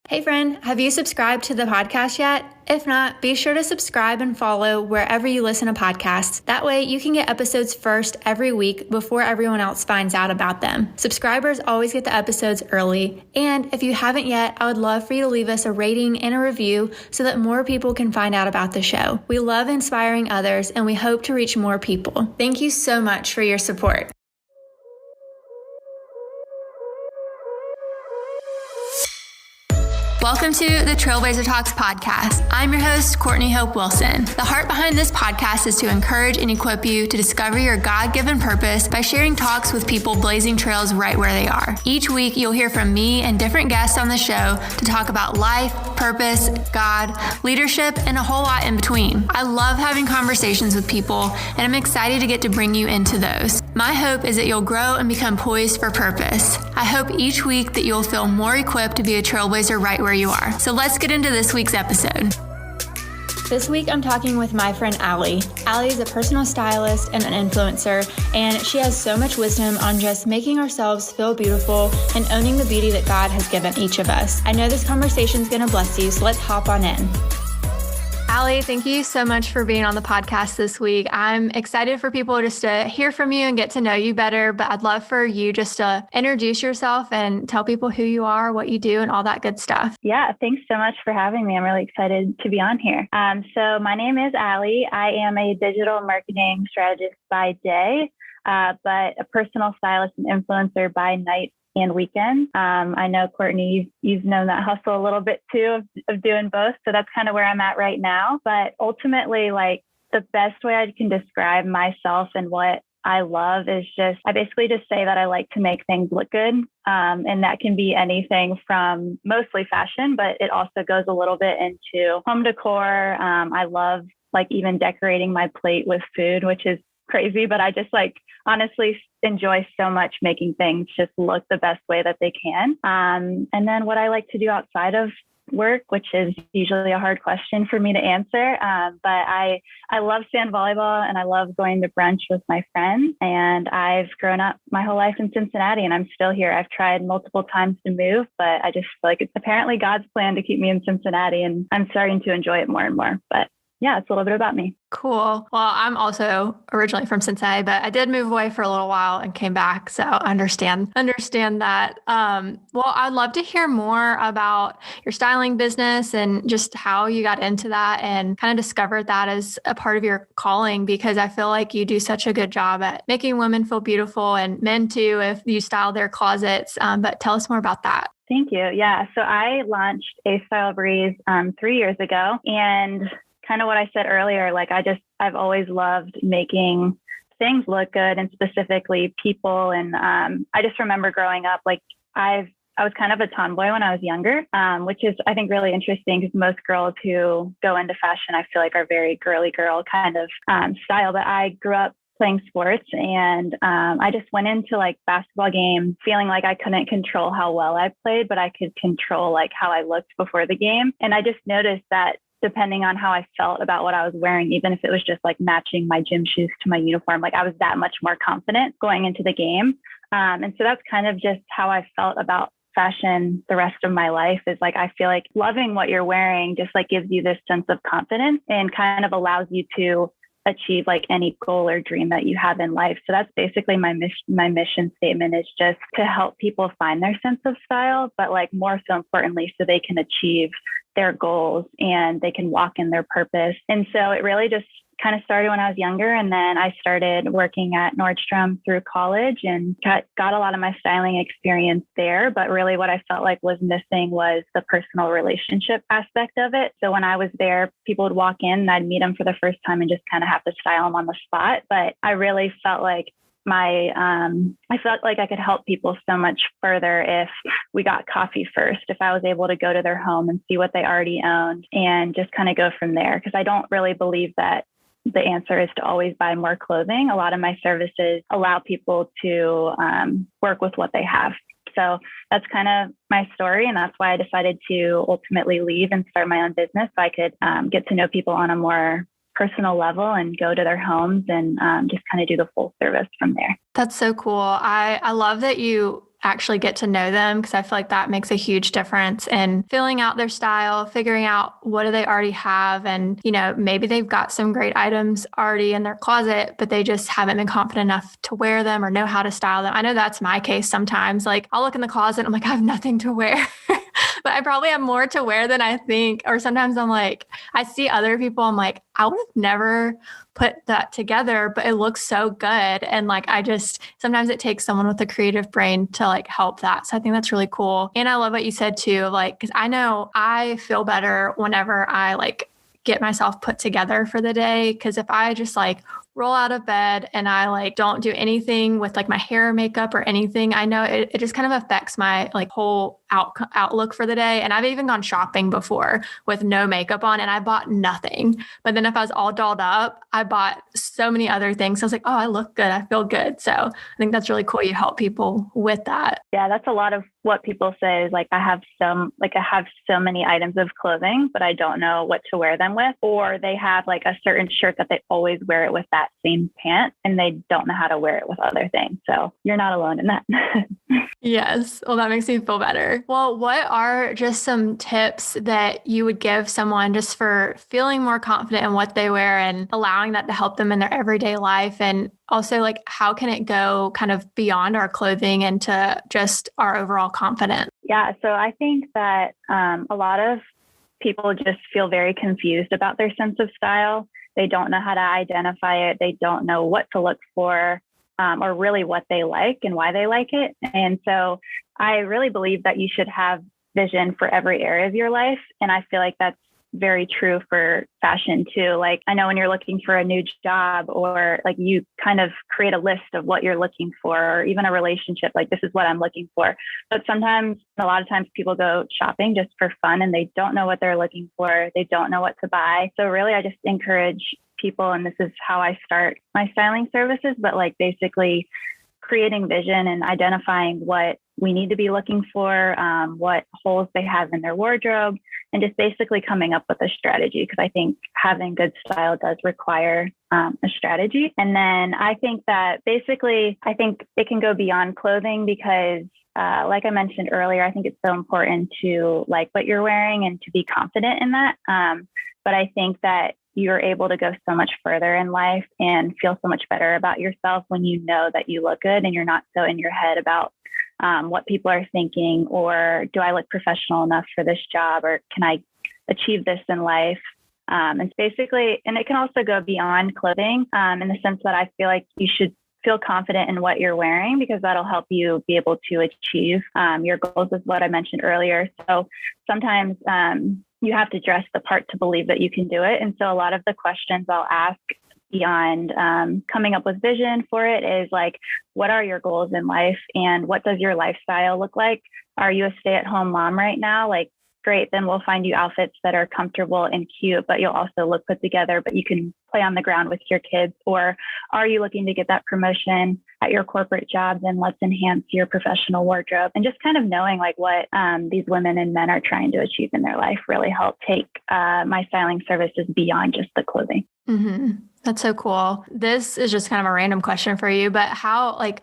Hey friend, have you subscribed to the podcast yet? If not, be sure to subscribe and follow wherever you listen to podcasts. That way you can get episodes first every week before everyone else finds out about them. Subscribers always get the episodes early. And if you haven't yet, I would love for you to leave us a rating and a review so that more people can find out about the show. We love inspiring others and we hope to reach more people. Thank you so much for your support. Welcome to the Trailblazer Talks podcast. I'm your host, Courtney Hope Wilson. The heart behind this podcast is to encourage and equip you to discover your God-given purpose by sharing talks with people blazing trails right where they are. Each week, you'll hear from me and different guests on the show to talk about life, purpose, God, leadership, and a whole lot in between. I love having conversations with people, and I'm excited to get to bring you into those. My hope is that you'll grow and become poised for purpose. I hope each week that you'll feel more equipped to be a trailblazer right where you are. So let's get into this week's episode. This week, I'm talking with my friend Alli. Alli is a personal stylist and an influencer, and she has so much wisdom on just making ourselves feel beautiful and owning the beauty that God has given each of us. I know this conversation is going to bless you, so let's hop on in. Alli, thank you so much for being on the podcast this week. I'm excited for people just to hear from you and get to know you better, but I'd love for you just to introduce yourself and tell people who you are, what you do, and all that good stuff. Yeah, thanks so much for having me. I'm really excited to be on here. So my name is Alli. I am a digital marketing strategist by day, but a personal stylist and influencer by night and weekend. I know, Courtney, you've known that hustle a little bit too of doing both. So that's kind of where I'm at right now. But ultimately, like the best way I can describe myself and what I love is I basically just say that I like to make things look good. And that can be anything from mostly fashion, but it also goes a little bit into home decor. I love like even decorating my plate with food, which is crazy, but I just honestly enjoy so much making things just look the best way that they can. And then what I like to do outside of work, which is usually a hard question for me to answer. But I love sand volleyball and I love going to brunch with my friends. And I've grown up my whole life in Cincinnati and I'm still here. I've tried multiple times to move, but I just feel like it's apparently God's plan to keep me in Cincinnati and I'm starting to enjoy it more and more. But yeah, it's a little bit about me. Cool. Well, I'm also originally from Cincinnati, but I did move away for a little while and came back. So I understand that. Well, I'd love to hear more about your styling business and just how you got into that and kind of discovered that as a part of your calling, because I feel like you do such a good job at making women feel beautiful and men too, if you style their closets. But tell us more about that. Thank you. Yeah. So I launched A Style Breeze 3 years ago, and kind of what I said earlier, I've always loved making things look good and specifically people. And I just remember growing up, I was kind of a tomboy when I was younger, which is, I think, really interesting because most girls who go into fashion, I feel like are very girly girl kind of style. But I grew up playing sports and I just went into basketball games feeling like I couldn't control how well I played, but I could control how I looked before the game. And I just noticed that depending on how I felt about what I was wearing, even if it was just matching my gym shoes to my uniform, I was that much more confident going into the game. And so that's kind of just how I felt about fashion the rest of my life is I feel like loving what you're wearing just gives you this sense of confidence and kind of allows you to achieve any goal or dream that you have in life. So that's basically my mission statement is just to help people find their sense of style, but more so importantly, so they can achieve their goals and they can walk in their purpose. And so it really just kind of started when I was younger. And then I started working at Nordstrom through college and got a lot of my styling experience there. But really what I felt like was missing was the personal relationship aspect of it. So when I was there, people would walk in and I'd meet them for the first time and just kind of have to style them on the spot. But I really felt like I felt like I could help people so much further if we got coffee first, if I was able to go to their home and see what they already owned and just kind of go from there. Because I don't really believe that the answer is to always buy more clothing. A lot of my services allow people to work with what they have. So that's kind of my story. And that's why I decided to ultimately leave and start my own business so I could get to know people on a more personal level and go to their homes and just kind of do the full service from there. That's so cool. I love that you actually get to know them, because I feel like that makes a huge difference in filling out their style, figuring out what do they already have. And, maybe they've got some great items already in their closet, but they just haven't been confident enough to wear them or know how to style them. I know that's my case sometimes. Like I'll look in the closet and I'm like, I have nothing to wear. But I probably have more to wear than I think. Or sometimes I'm like, I see other people, I'm like, I would have never put that together, but it looks so good. And like, sometimes it takes someone with a creative brain to like help that. So I think that's really cool. And I love what you said too, like, cause I know I feel better whenever I like get myself put together for the day. Cause if I just like roll out of bed and I like don't do anything with like my hair or makeup or anything, I know it just kind of affects my like whole outlook for the day. And I've even gone shopping before with no makeup on and I bought nothing. But then if I was all dolled up, I bought so many other things. So I was like, oh, I look good. I feel good. So I think that's really cool. You help people with that. Yeah, that's a lot of what people say is like, I have so many items of clothing, but I don't know what to wear them with. Or they have like a certain shirt that they always wear it with that same pant and they don't know how to wear it with other things. So you're not alone in that. Yes. Well, that makes me feel better. Well, what are just some tips that you would give someone just for feeling more confident in what they wear and allowing that to help them in their everyday life? And also, like, how can it go kind of beyond our clothing and to just our overall confidence? Yeah. So I think that a lot of people just feel very confused about their sense of style. They don't know how to identify it. They don't know what to look for. Or really what they like and why they like it. And so I really believe that you should have vision for every area of your life. And I feel like that's very true for fashion too. Like I know when you're looking for a new job or like you kind of create a list of what you're looking for, or even a relationship, like this is what I'm looking for. But sometimes, a lot of times people go shopping just for fun and they don't know what they're looking for. They don't know what to buy. So really, I just encourage people, and this is how I start my styling services, but like basically creating vision and identifying what we need to be looking for, what holes they have in their wardrobe, and just basically coming up with a strategy. Because I think having good style does require a strategy. And then I think that basically, I think it can go beyond clothing because like I mentioned earlier, I think it's so important to like what you're wearing and to be confident in that. But I think that you're able to go so much further in life and feel so much better about yourself when you know that you look good and you're not so in your head about what people are thinking, or do I look professional enough for this job, or can I achieve this in life? It's basically, and it can also go beyond clothing in the sense that I feel like you should feel confident in what you're wearing because that'll help you be able to achieve your goals, is what I mentioned earlier. So sometimes you have to dress the part to believe that you can do it. And so a lot of the questions I'll ask beyond coming up with vision for it is like, what are your goals in life and what does your lifestyle look like? Are you a stay-at-home mom right now? Like, great, then we'll find you outfits that are comfortable and cute, but you'll also look put together, but you can play on the ground with your kids. Or are you looking to get that promotion at your corporate job? Then let's enhance your professional wardrobe. And just kind of knowing like what these women and men are trying to achieve in their life really help take my styling services beyond just the clothing. Mm-hmm. That's so cool. This is just kind of a random question for you, but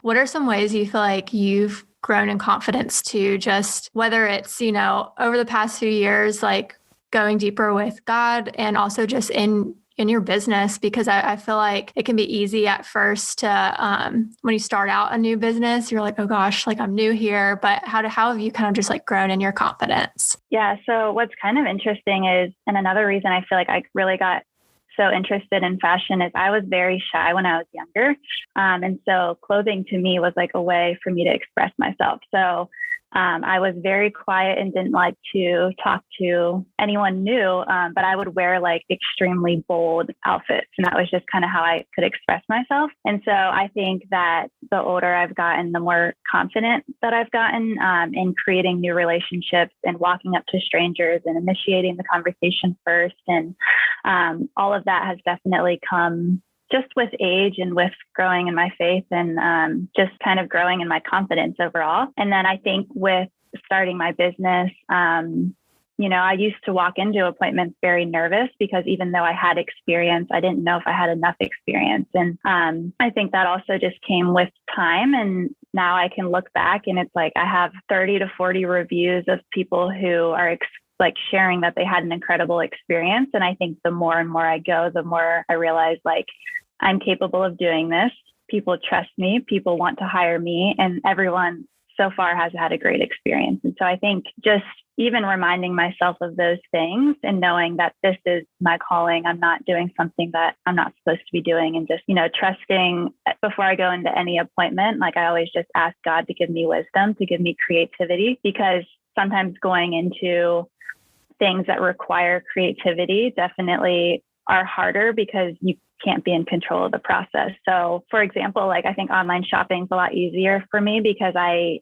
what are some ways you feel like you've grown in confidence to just, whether it's, over the past few years, like going deeper with God and also just in your business? Because I feel like it can be easy at first to, when you start out a new business, you're like, oh gosh, like I'm new here, but how have you kind of just like grown in your confidence? Yeah. So what's kind of interesting is, and another reason I feel like I really got so interested in fashion is I was very shy when I was younger. And so clothing to me was like a way for me to express myself. So I was very quiet and didn't like to talk to anyone new, but I would wear like extremely bold outfits. And that was just kind of how I could express myself. And so I think that the older I've gotten, the more confident that I've gotten in creating new relationships and walking up to strangers and initiating the conversation first. And all of that has definitely come just with age and with growing in my faith and just kind of growing in my confidence overall. And then I think with starting my business, I used to walk into appointments very nervous because even though I had experience, I didn't know if I had enough experience. And I think that also just came with time and now I can look back and it's like I have 30 to 40 reviews of people who are like sharing that they had an incredible experience. And I think the more and more I go, the more I realize like I'm capable of doing this. People trust me, people want to hire me, and everyone so far has had a great experience. And so I think just even reminding myself of those things and knowing that this is my calling, I'm not doing something that I'm not supposed to be doing, and just, trusting before I go into any appointment, like I always just ask God to give me wisdom, to give me creativity, because sometimes going into things that require creativity definitely are harder because you can't be in control of the process. So for example, like I think online shopping is a lot easier for me because I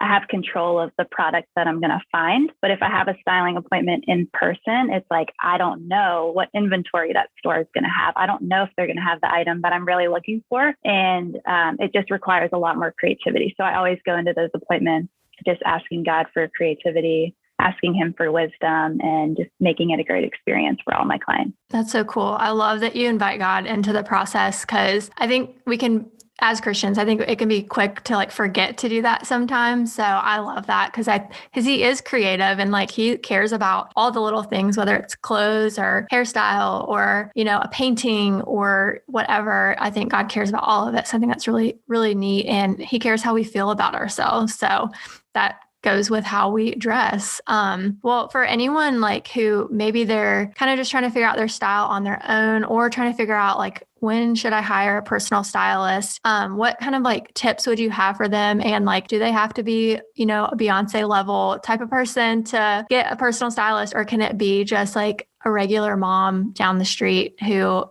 have control of the product that I'm going to find. But if I have a styling appointment in person, it's like, I don't know what inventory that store is going to have. I don't know if they're going to have the item that I'm really looking for. And it just requires a lot more creativity. So I always go into those appointments just asking God for creativity, asking him for wisdom, and just making it a great experience for all my clients. That's so cool. I love that you invite God into the process, because I think we can, as Christians, I think it can be quick to like forget to do that sometimes. So I love that because he is creative and like he cares about all the little things, whether it's clothes or hairstyle or, a painting or whatever. I think God cares about all of it. Something that's really, really neat. And he cares how we feel about ourselves. So that goes with how we dress. Well, for anyone like who maybe they're kind of just trying to figure out their style on their own, or trying to figure out like, when should I hire a personal stylist? What kind of like tips would you have for them? And like, do they have to be, a Beyonce level type of person to get a personal stylist? Or can it be just like a regular mom down the street who,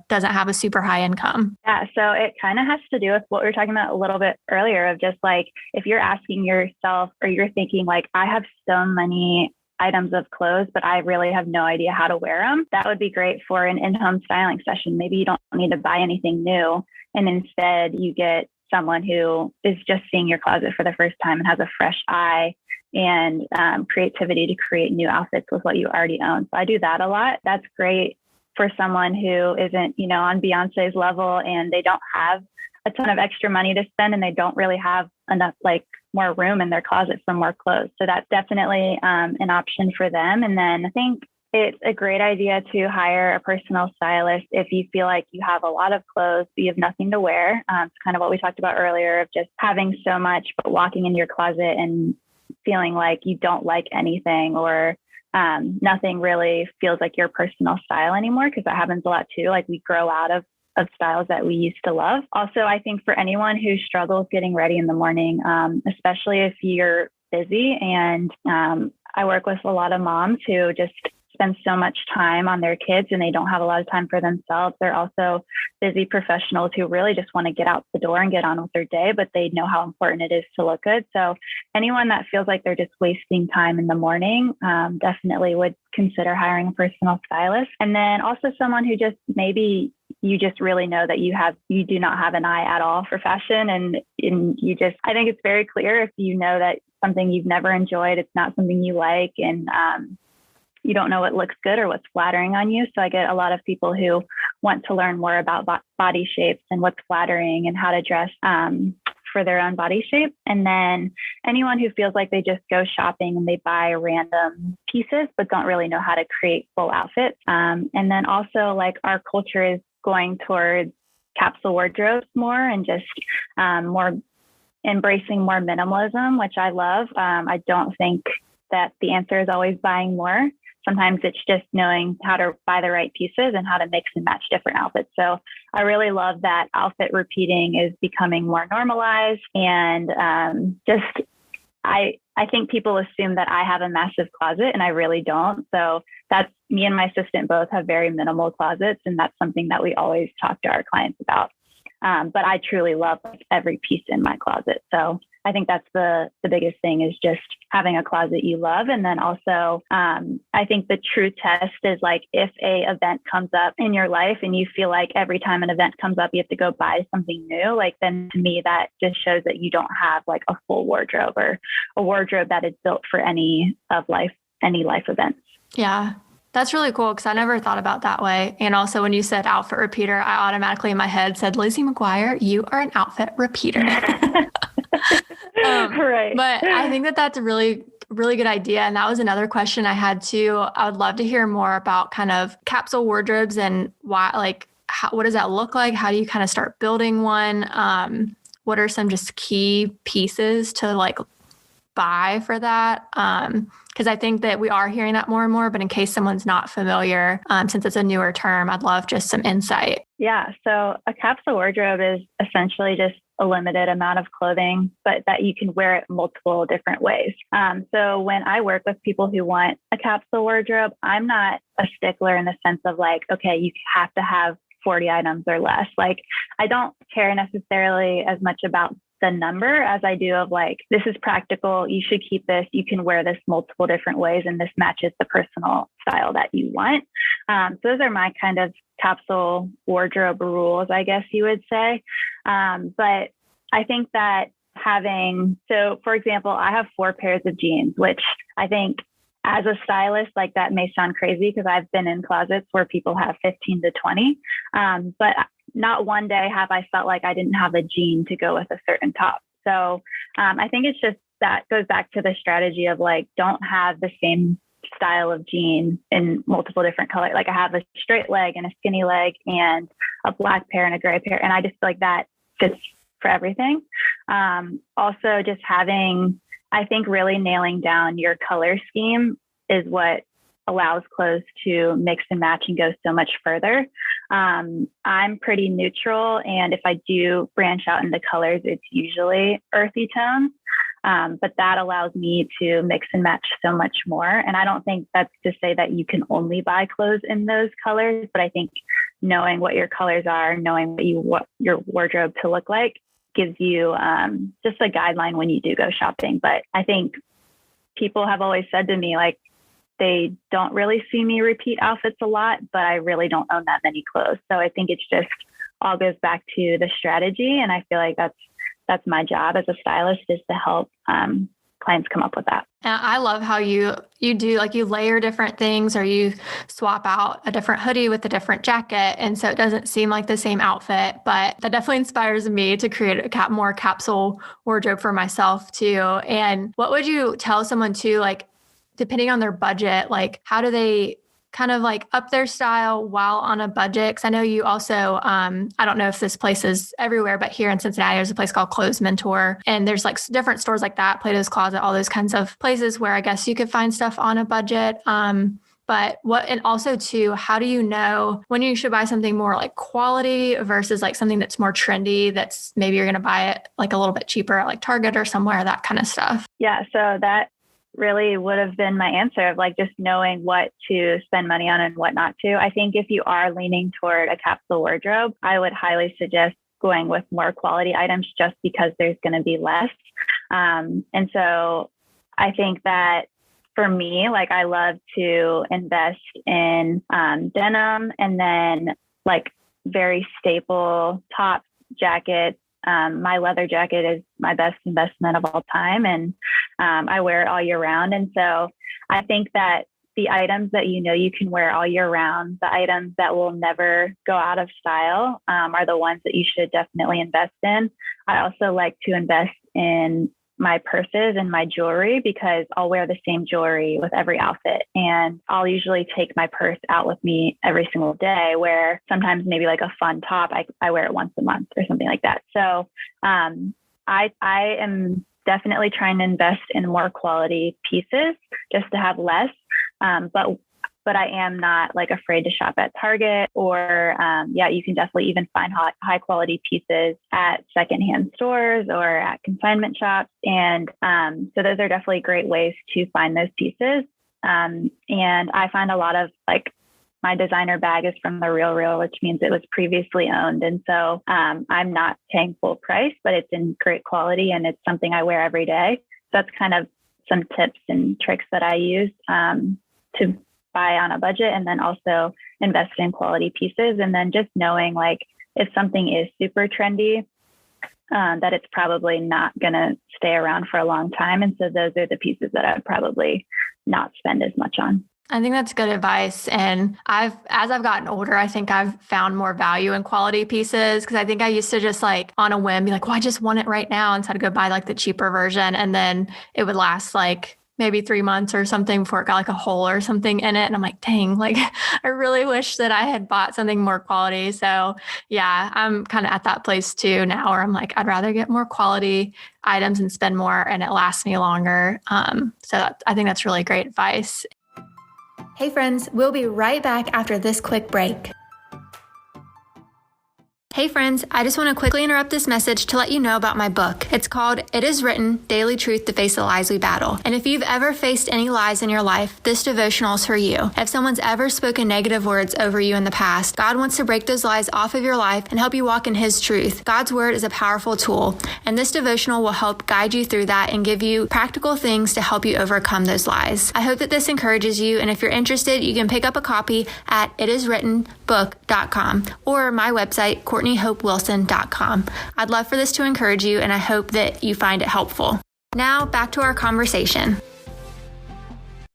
doesn't have a super high income? Yeah. So it kind of has to do with what we were talking about a little bit earlier of just like, if you're asking yourself or you're thinking like, I have so many items of clothes, but I really have no idea how to wear them, that would be great for an in-home styling session. Maybe you don't need to buy anything new, and instead you get someone who is just seeing your closet for the first time and has a fresh eye and creativity to create new outfits with what you already own. So I do that a lot. That's great for someone who isn't, on Beyonce's level and they don't have a ton of extra money to spend and they don't really have enough like more room in their closet for more clothes. So that's definitely an option for them. And then I think it's a great idea to hire a personal stylist if you feel like you have a lot of clothes, but you have nothing to wear. It's kind of what we talked about earlier of just having so much, but walking in your closet and feeling like you don't like anything, or nothing really feels like your personal style anymore, because that happens a lot too. Like we grow out of styles that we used to love. Also, I think for anyone who struggles getting ready in the morning, especially if you're busy, and I work with a lot of moms who just spend so much time on their kids and they don't have a lot of time for themselves. They're also busy professionals who really just want to get out the door and get on with their day, but they know how important it is to look good. So anyone that feels like they're just wasting time in the morning, definitely would consider hiring a personal stylist. And then also someone who just maybe you just really know that you do not have an eye at all for fashion. And you just, I think it's very clear if you know that something you've never enjoyed, it's not something you like, and you don't know what looks good or what's flattering on you. So I get a lot of people who want to learn more about body shapes and what's flattering and how to dress for their own body shape. And then anyone who feels like they just go shopping and they buy random pieces, but don't really know how to create full outfits. And then also like our culture is going towards capsule wardrobes more, and just more embracing more minimalism, which I love. I don't think that the answer is always buying more. Sometimes it's just knowing how to buy the right pieces and how to mix and match different outfits. So I really love that outfit repeating is becoming more normalized. And I think people assume that I have a massive closet, and I really don't. So that's me and my assistant both have very minimal closets. And that's something that we always talk to our clients about. But I truly love like every piece in my closet. So I think that's the biggest thing, is just having a closet you love. And then also, I think the true test is like, if a event comes up in your life and you feel like every time an event comes up, you have to go buy something new, like then to me, that just shows that you don't have like a full wardrobe, or a wardrobe that is built for any life events. Yeah. That's really cool, because I never thought about that way. And also when you said outfit repeater, I automatically in my head said, Lizzie McGuire, you are an outfit repeater. Right. But I think that that's a really, really good idea. And that was another question I had too. I would love to hear more about kind of capsule wardrobes and why, like, what does that look like? How do you kind of start building one? What are some just key pieces to like buy for that? Because I think that we are hearing that more and more, but in case someone's not familiar, since it's a newer term, I'd love just some insight. Yeah. So a capsule wardrobe is essentially just a limited amount of clothing, but that you can wear it multiple different ways. So when I work with people who want a capsule wardrobe, I'm not a stickler in the sense of like, okay, you have to have 40 items or less. Like, I don't care necessarily as much about the number as I do of like, this is practical. You should keep this. You can wear this multiple different ways, and this matches the personal style that you want. So those are my kind of capsule wardrobe rules, I guess you would say. But I think that so for example, I have 4 pairs of jeans, which I think as a stylist, like that may sound crazy because I've been in closets where people have 15 to 20. But not one day have I felt like I didn't have a jean to go with a certain top. So I think it's just that goes back to the strategy of like, don't have the same style of jean in multiple different colors. Like I have a straight leg and a skinny leg and a black pair and a gray pair. And I just feel like that fits for everything. Also just I think really nailing down your color scheme is what allows clothes to mix and match and go so much further. I'm pretty neutral. And if I do branch out into colors, it's usually earthy tones. But that allows me to mix and match so much more. And I don't think that's to say that you can only buy clothes in those colors, but I think knowing what your colors are, knowing what you want your wardrobe to look like gives you just a guideline when you do go shopping. But I think people have always said to me, like, they don't really see me repeat outfits a lot, but I really don't own that many clothes. So I think it's just all goes back to the strategy. And I feel like that's my job as a stylist, is to help clients come up with that. And I love how you do, like, you layer different things, or you swap out a different hoodie with a different jacket. And so it doesn't seem like the same outfit, but that definitely inspires me to create a more capsule wardrobe for myself too. And what would you tell someone too, like, depending on their budget, like how do they kind of like up their style while on a budget? Because I know you also, I don't know if this place is everywhere, but here in Cincinnati, there's a place called Clothes Mentor. And there's like different stores like that, Plato's Closet, all those kinds of places where I guess you could find stuff on a budget. And also too, how do you know when you should buy something more like quality versus like something that's more trendy, that's maybe you're going to buy it like a little bit cheaper at like Target or somewhere, that kind of stuff? Yeah. So that really would have been my answer of like just knowing what to spend money on and what not to. I think if you are leaning toward a capsule wardrobe, I would highly suggest going with more quality items just because there's going to be less. And so I think that for me, like I love to invest in denim and then like very staple tops, jackets. My leather jacket is my best investment of all time. And I wear it all year round. And so I think that the items that you know you can wear all year round, the items that will never go out of style, are the ones that you should definitely invest in. I also like to invest in my purses and my jewelry because I'll wear the same jewelry with every outfit. And I'll usually take my purse out with me every single day, where sometimes maybe like a fun top, I wear it once a month or something like that. So I am definitely trying to invest in more quality pieces just to have less. But I am not like afraid to shop at Target or you can definitely even find high quality pieces at secondhand stores or at consignment shops. And so those are definitely great ways to find those pieces. And I find a lot of like my designer bag is from the real, which means it was previously owned. And so I'm not paying full price, but it's in great quality and it's something I wear every day. So that's kind of some tips and tricks that I use to buy on a budget, and then also invest in quality pieces. And then just knowing like if something is super trendy, that it's probably not going to stay around for a long time. And so those are the pieces that I would probably not spend as much on. I think that's good advice. And as I've gotten older, I think I've found more value in quality pieces, because I think I used to just like on a whim be like, well, I just want it right now. And so I'd go buy like the cheaper version, and then it would last like maybe 3 months or something before it got like a hole or something in it. And I'm like, dang, like I really wish that I had bought something more quality. So yeah, I'm kind of at that place too now where I'm like, I'd rather get more quality items and spend more and it lasts me longer. I think that's really great advice. Hey friends, we'll be right back after this quick break. Hey friends, I just want to quickly interrupt this message to let you know about my book. It's called It Is Written, Daily Truth to Face the Lies We Battle. And if you've ever faced any lies in your life, this devotional is for you. If someone's ever spoken negative words over you in the past, God wants to break those lies off of your life and help you walk in His truth. God's word is a powerful tool, and this devotional will help guide you through that and give you practical things to help you overcome those lies. I hope that this encourages you, and if you're interested, you can pick up a copy at itiswrittenbook.com or my website, CourtneyHopeWilson.com. I'd love for this to encourage you, and I hope that you find it helpful. Now, back to our conversation.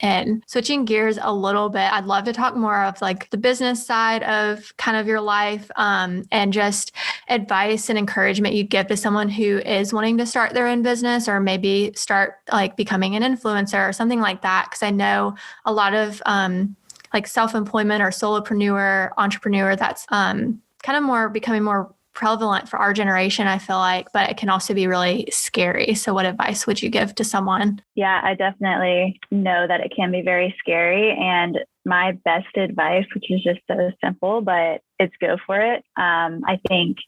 And switching gears a little bit, I'd love to talk more of like the business side of kind of your life, and just advice and encouragement you'd give to someone who is wanting to start their own business, or maybe start like becoming an influencer or something like that. Because I know a lot of like self-employment or solopreneur, entrepreneur, that's kind of more becoming more prevalent for our generation, I feel like, but it can also be really scary. So what advice would you give to someone? Yeah, I definitely know that it can be very scary. And my best advice, which is just so simple, but it's go for it. I think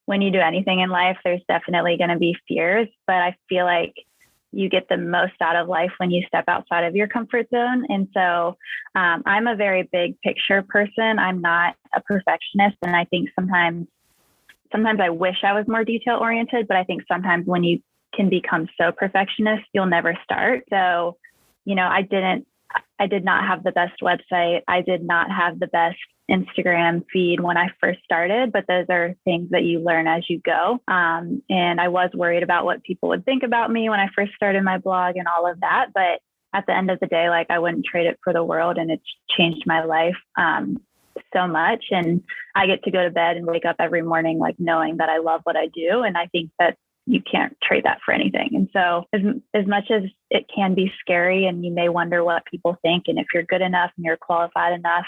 when you do anything in life, there's definitely going to be fears, but I feel like you get the most out of life when you step outside of your comfort zone. And so I'm a very big picture person. I'm not a perfectionist. And I think sometimes I wish I was more detail oriented, but I think sometimes when you can become so perfectionist, you'll never start. So, I did not have the best website. I did not have the best Instagram feed when I first started, but those are things that you learn as you go. And I was worried about what people would think about me when I first started my blog and all of that. But at the end of the day, like I wouldn't trade it for the world, and it's changed my life so much. And I get to go to bed and wake up every morning, like knowing that I love what I do. And I think that you can't trade that for anything. And so as much as it can be scary and you may wonder what people think, and if you're good enough and you're qualified enough,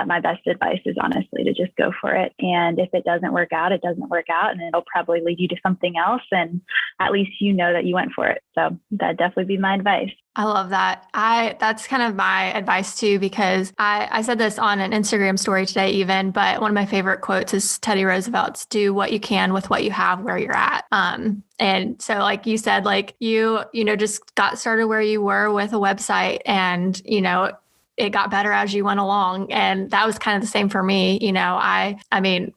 my best advice is honestly to just go for it. And if it doesn't work out, it doesn't work out, and it'll probably lead you to something else. And at least you know that you went for it. So that'd definitely be my advice. I love that. That's kind of my advice too, because I said this on an Instagram story today even, but one of my favorite quotes is Teddy Roosevelt's, do what you can with what you have where you're at. And so like you said, like you just got started where you were with a website, and, it got better as you went along. And that was kind of the same for me. I mean,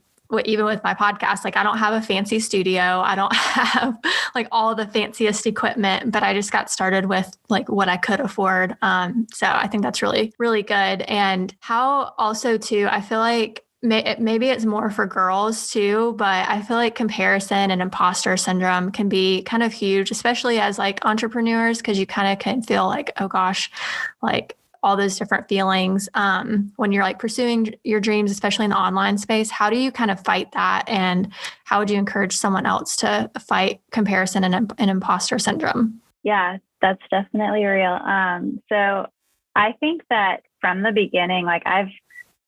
even with my podcast, like I don't have a fancy studio. I don't have like all the fanciest equipment, but I just got started with like what I could afford. So I think that's really, really good. And how also too, I feel like maybe it's more for girls too, but I feel like comparison and imposter syndrome can be kind of huge, especially as like entrepreneurs, because you kind of can feel like, oh gosh, like all those different feelings when you're like pursuing your dreams, especially in the online space. How do you kind of fight that? And how would you encourage someone else to fight comparison and imposter syndrome? Yeah, that's definitely real. So I think that from the beginning, like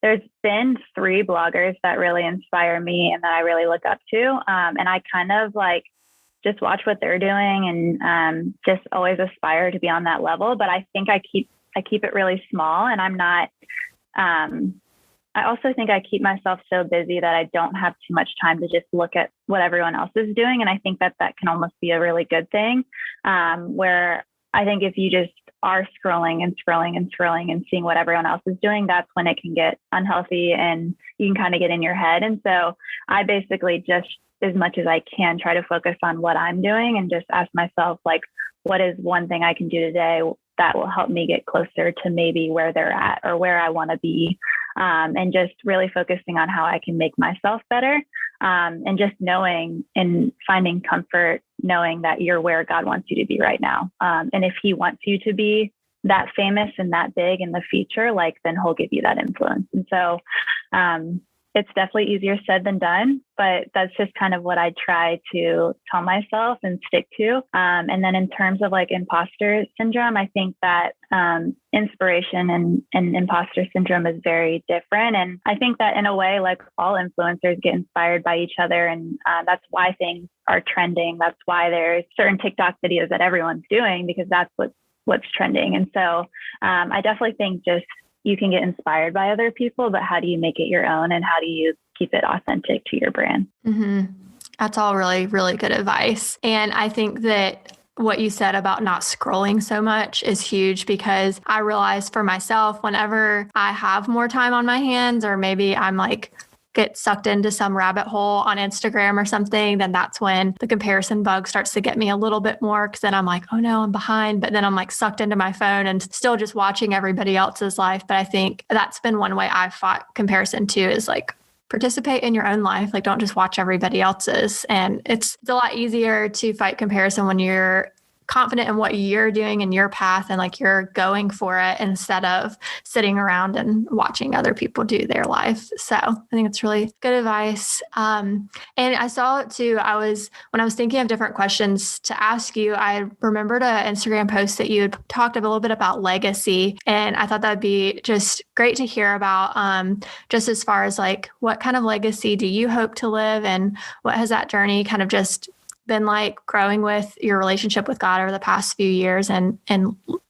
there's been 3 bloggers that really inspire me and that I really look up to. And I kind of like just watch what they're doing and just always aspire to be on that level. But I think I keep it really small, and I'm not, I also think I keep myself so busy that I don't have too much time to just look at what everyone else is doing. And I think that can almost be a really good thing, where I think if you just are scrolling and seeing what everyone else is doing, that's when it can get unhealthy and you can kind of get in your head. And so I basically just, as much as I can, try to focus on what I'm doing and just ask myself, like, what is one thing I can do today that will help me get closer to maybe where they're at or where I want to be, and just really focusing on how I can make myself better, and just knowing and finding comfort, knowing that you're where God wants you to be right now. And if He wants you to be that famous and that big in the future, like then he'll give you that influence. And so it's definitely easier said than done, but that's just kind of what I try to tell myself and stick to. And then in terms of like imposter syndrome, I think that inspiration and imposter syndrome is very different. And I think that in a way, like all influencers get inspired by each other. And that's why things are trending. That's why there's certain TikTok videos that everyone's doing, because that's what's trending. And so I definitely think just you can get inspired by other people, but how do you make it your own, and how do you keep it authentic to your brand? Mm-hmm. That's all really, really good advice. And I think that what you said about not scrolling so much is huge, because I realize for myself, whenever I have more time on my hands, or maybe I'm like get sucked into some rabbit hole on Instagram or something, then that's when the comparison bug starts to get me a little bit more, because then I'm like, oh no, I'm behind. But then I'm like sucked into my phone and still just watching everybody else's life. But I think that's been one way I've fought comparison too, is like participate in your own life. Like, don't just watch everybody else's. And it's a lot easier to fight comparison when you're confident in what you're doing in your path and like you're going for it, instead of sitting around and watching other people do their life. So I think it's really good advice. And I saw it too. When I was thinking of different questions to ask you, I remembered an Instagram post that you had talked a little bit about legacy. And I thought that'd be just great to hear about, just as far as like, what kind of legacy do you hope to live, and what has that journey kind of just been like growing with your relationship with God over the past few years, and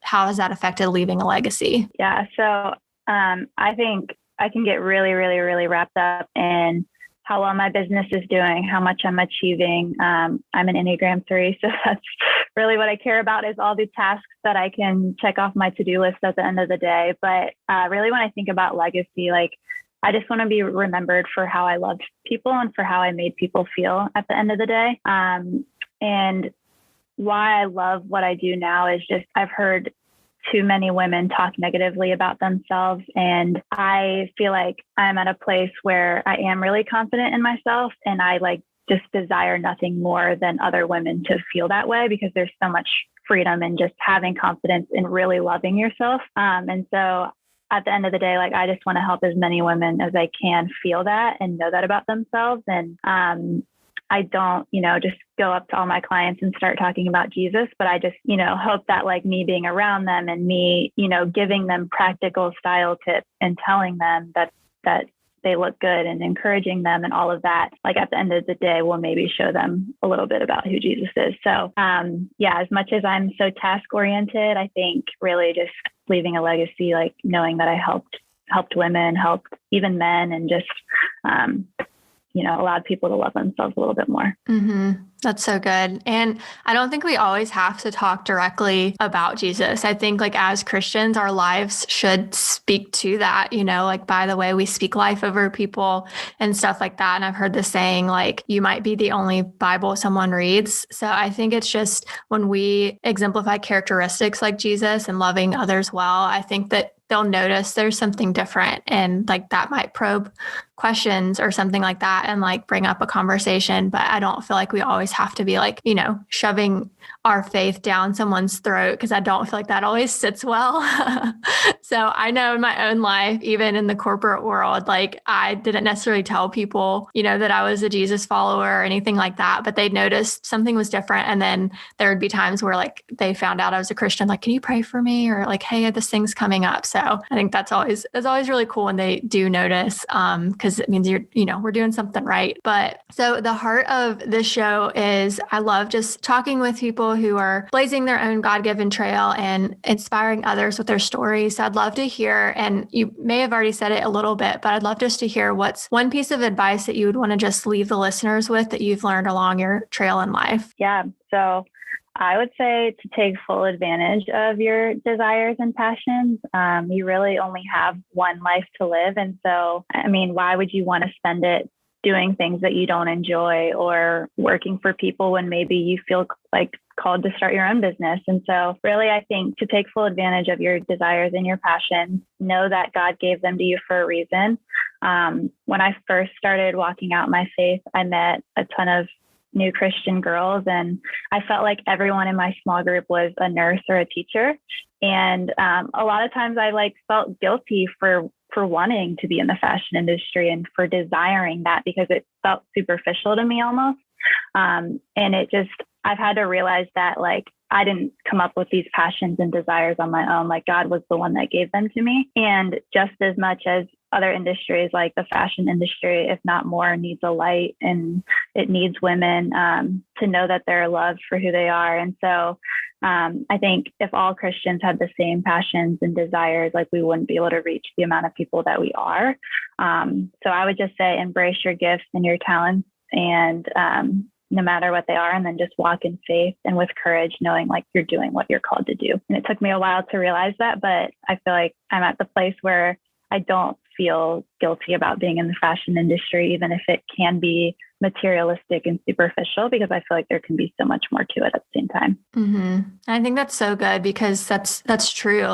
how has that affected leaving a legacy? Yeah. So I think I can get really, really, really wrapped up in how well my business is doing, how much I'm achieving. I'm an Enneagram 3, so that's really what I care about, is all the tasks that I can check off my to-do list at the end of the day. But really, when I think about legacy, like, I just want to be remembered for how I loved people and for how I made people feel at the end of the day. And why I love what I do now is just, I've heard too many women talk negatively about themselves. And I feel like I'm at a place where I am really confident in myself, and I like just desire nothing more than other women to feel that way, because there's so much freedom in just having confidence in really loving yourself. And so at the end of the day, like, I just want to help as many women as I can feel that and know that about themselves. And I don't, just go up to all my clients and start talking about Jesus, but I just, hope that like me being around them and me, giving them practical style tips and telling them that they look good and encouraging them and all of that, like at the end of the day, will maybe show them a little bit about who Jesus is. So as much as I'm so task oriented, I think really just leaving a legacy, like knowing that I helped women, helped even men, and just, allowed people to love themselves a little bit more. Mm-hmm. That's so good. And I don't think we always have to talk directly about Jesus. I think like as Christians, our lives should speak to that, like by the way we speak life over people and stuff like that. And I've heard the saying, like, you might be the only Bible someone reads. So I think it's just when we exemplify characteristics like Jesus and loving others well, I think that they'll notice there's something different, and like that might probe questions or something like that and like bring up a conversation. But I don't feel like we always have to be like, shoving our faith down someone's throat, because I don't feel like that always sits well. So I know in my own life, even in the corporate world, like I didn't necessarily tell people, that I was a Jesus follower or anything like that, but they noticed something was different. And then there would be times where like they found out I was a Christian, like, can you pray for me? Or like, hey, this thing's coming up. So I think that's always really cool when they do notice, because it means we're doing something right. But so the heart of this show is I love just talking with people who are blazing their own God-given trail and inspiring others with their stories. So I'd love to hear, and you may have already said it a little bit, but I'd love just to hear what's one piece of advice that you would want to just leave the listeners with that you've learned along your trail in life. Yeah. So I would say to take full advantage of your desires and passions. You really only have one life to live. And so, why would you want to spend it doing things that you don't enjoy, or working for people when maybe you feel like called to start your own business? And so really, I think to take full advantage of your desires and your passions, know that God gave them to you for a reason. When I first started walking out my faith, I met a ton of new Christian girls. And I felt like everyone in my small group was a nurse or a teacher. And a lot of times I felt guilty for wanting to be in the fashion industry and for desiring that, because it felt superficial to me almost. And I've had to realize that I didn't come up with these passions and desires on my own. God was the one that gave them to me. And just as much as other industries, like the fashion industry, if not more, needs a light, and it needs women to know that they're loved for who they are. And so I think if all Christians had the same passions and desires, we wouldn't be able to reach the amount of people that we are. So I would just say, embrace your gifts and your talents, and no matter what they are, and then just walk in faith and with courage, knowing you're doing what you're called to do. And it took me a while to realize that, but I feel like I'm at the place where I don't feel guilty about being in the fashion industry, even if it can be materialistic and superficial, because I feel like there can be so much more to it at the same time. Mm-hmm. I think that's so good, because that's true.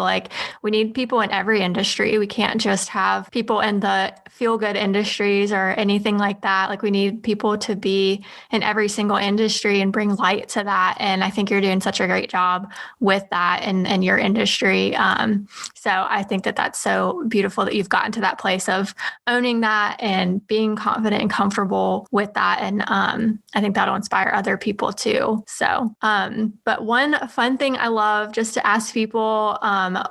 We need people in every industry. We can't just have people in the feel-good industries or anything like that. We need people to be in every single industry and bring light to that. And I think you're doing such a great job with that in your industry. So I think that that's so beautiful that you've gotten to that place of owning that and being confident and comfortable with that. And I think that'll inspire other people too. So, but one fun thing I love just to ask people,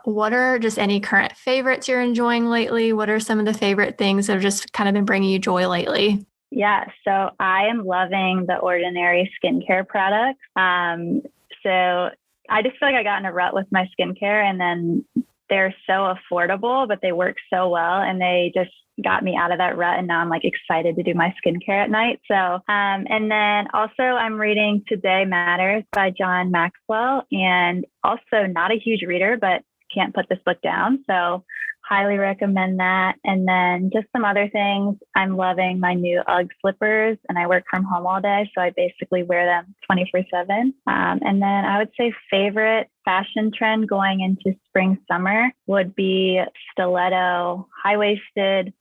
what are just any current favorites you're enjoying lately? What are some of the favorite things that have just kind of been bringing you joy lately? Yeah, so I am loving the Ordinary skincare products. So I just feel like I got in a rut with my skincare, and then they're so affordable, but they work so well, and they just got me out of that rut. And now I'm excited to do my skincare at night. So, and then also I'm reading Today Matters by John Maxwell, and also not a huge reader, but can't put this book down. So highly recommend that. And then just some other things. I'm loving my new UGG slippers, and I work from home all day, so I basically wear them 24/7. And then I would say favorite fashion trend going into spring, summer would be stiletto, high-waisted,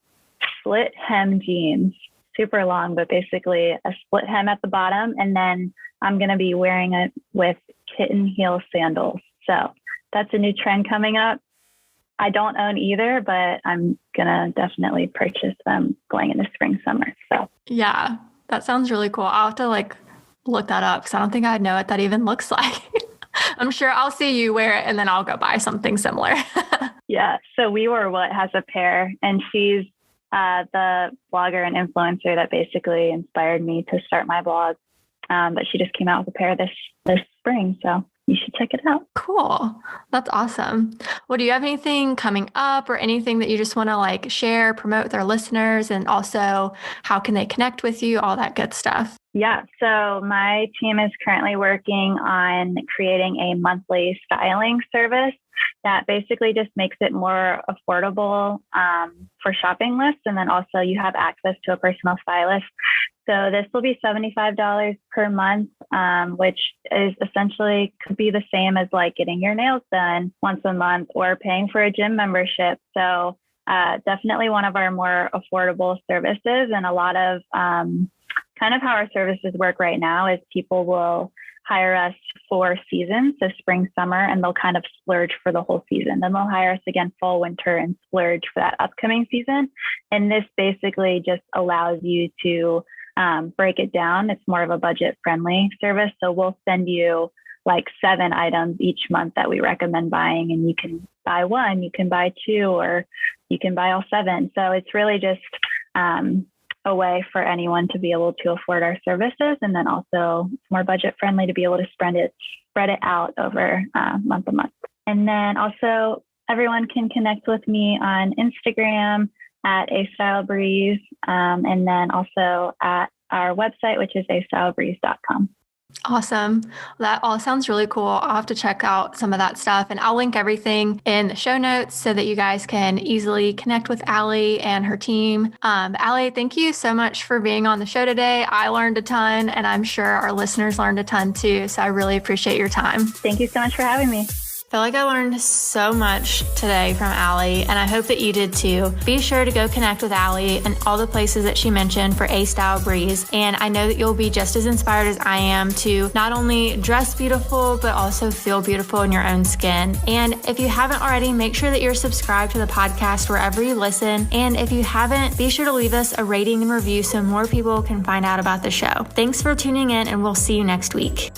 split hem jeans, super long, but basically a split hem at the bottom. And then I'm going to be wearing it with kitten heel sandals. So that's a new trend coming up. I don't own either, but I'm going to definitely purchase them going into spring, summer. So yeah, that sounds really cool. I'll have to look that up, because I don't think I know what that even looks like. I'm sure I'll see you wear it, and then I'll go buy something similar. Yeah. So We Were What has a pair, and she's the blogger and influencer that basically inspired me to start my blog. But she just came out with a pair this spring. So you should check it out. Cool. That's awesome. Well, do you have anything coming up or anything that you just want to share, promote with our listeners? And also, how can they connect with you? All that good stuff. Yeah. So my team is currently working on creating a monthly styling service that basically just makes it more affordable for shopping lists. And then also you have access to a personal stylist. So this will be $75 per month, which is essentially could be the same as getting your nails done once a month or paying for a gym membership. So definitely one of our more affordable services. And a lot of kind of how our services work right now is people will hire us for seasons, so spring, summer, and they'll kind of splurge for the whole season. Then they'll hire us again fall, winter, and splurge for that upcoming season. And this basically just allows you to break it down. It's more of a budget-friendly service. So we'll send you 7 items each month that we recommend buying, and you can buy 1, you can buy 2, or you can buy all 7. So it's really just a way for anyone to be able to afford our services. And then also it's more budget friendly to be able to spread it out over month to month. And then also everyone can connect with me on Instagram at astylebreeze, and then also at our website, which is astylebreeze.com. Awesome. That all sounds really cool. I'll have to check out some of that stuff, and I'll link everything in the show notes so that you guys can easily connect with Alli and her team. Alli, thank you so much for being on the show today. I learned a ton, and I'm sure our listeners learned a ton too. So I really appreciate your time. Thank you so much for having me. I feel like I learned so much today from Alli, and I hope that you did too. Be sure to go connect with Alli and all the places that she mentioned for A Style Breeze, and I know that you'll be just as inspired as I am to not only dress beautiful, but also feel beautiful in your own skin. And if you haven't already, make sure that you're subscribed to the podcast wherever you listen, and if you haven't, be sure to leave us a rating and review so more people can find out about the show. Thanks for tuning in, and we'll see you next week.